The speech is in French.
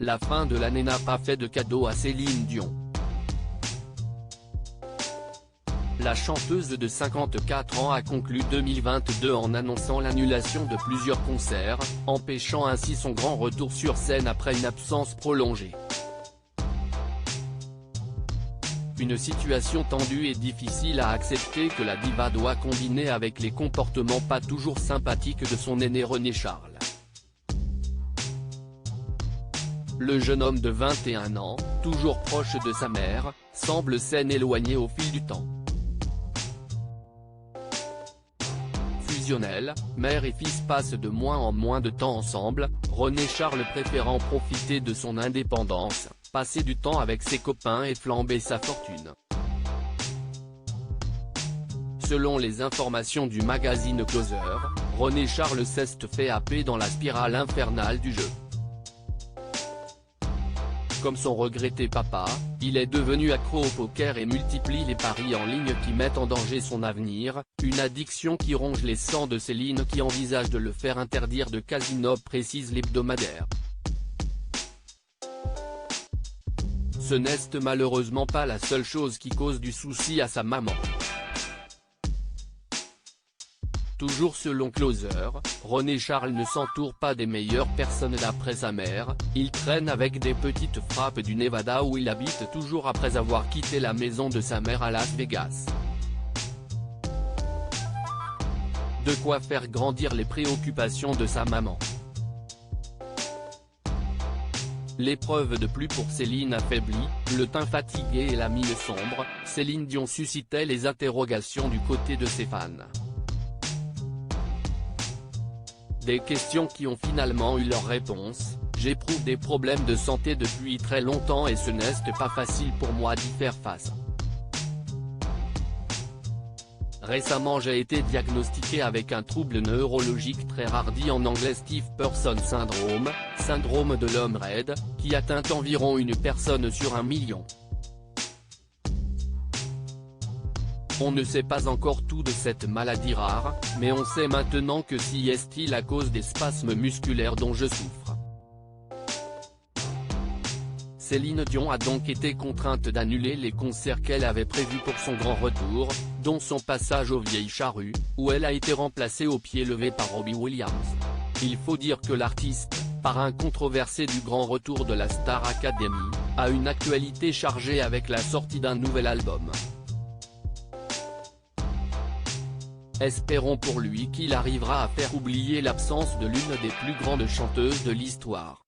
La fin de l'année n'a pas fait de cadeau à Céline Dion. La chanteuse de 54 ans a conclu 2022 en annonçant l'annulation de plusieurs concerts, empêchant ainsi son grand retour sur scène après une absence prolongée. Une situation tendue et difficile à accepter que la diva doit combiner avec les comportements pas toujours sympathiques de son aîné René Charles. Le jeune homme de 21 ans, toujours proche de sa mère, semble s'en éloigner au fil du temps. Fusionnels, mère et fils passent de moins en moins de temps ensemble, René Charles préférant profiter de son indépendance, passer du temps avec ses copains et flamber sa fortune. Selon les informations du magazine Closer, René Charles s'est fait happer dans la spirale infernale du jeu. Comme son regretté papa, il est devenu accro au poker et multiplie les paris en ligne qui mettent en danger son avenir, une addiction qui ronge les sangs de Céline qui envisage de le faire interdire de casino, précise l'hebdomadaire. Ce n'est malheureusement pas la seule chose qui cause du souci à sa maman. Toujours selon Closer, René Charles ne s'entoure pas des meilleures personnes d'après sa mère, il traîne avec des petites frappes du Nevada où il habite toujours après avoir quitté la maison de sa mère à Las Vegas. De quoi faire grandir les préoccupations de sa maman. L'épreuve de plus pour Céline affaiblie, le teint fatigué et la mine sombre, Céline Dion suscitait les interrogations du côté de ses fans. Des questions qui ont finalement eu leur réponse. J'éprouve des problèmes de santé depuis très longtemps et ce n'est pas facile pour moi d'y faire face. Récemment j'ai été diagnostiqué avec un trouble neurologique très rare dit en anglais Stiff Person Syndrome, syndrome de l'homme raide, qui atteint environ une personne sur 1 million. On ne sait pas encore tout de cette maladie rare, mais on sait maintenant que si est-il à cause des spasmes musculaires dont je souffre. Céline Dion a donc été contrainte d'annuler les concerts qu'elle avait prévus pour son grand retour, dont son passage aux Vieilles Charrues, où elle a été remplacée au pied levé par Robbie Williams. Il faut dire que l'artiste, parrain controversé du grand retour de la Star Academy, a une actualité chargée avec la sortie d'un nouvel album. Espérons pour lui qu'il arrivera à faire oublier l'absence de l'une des plus grandes chanteuses de l'histoire.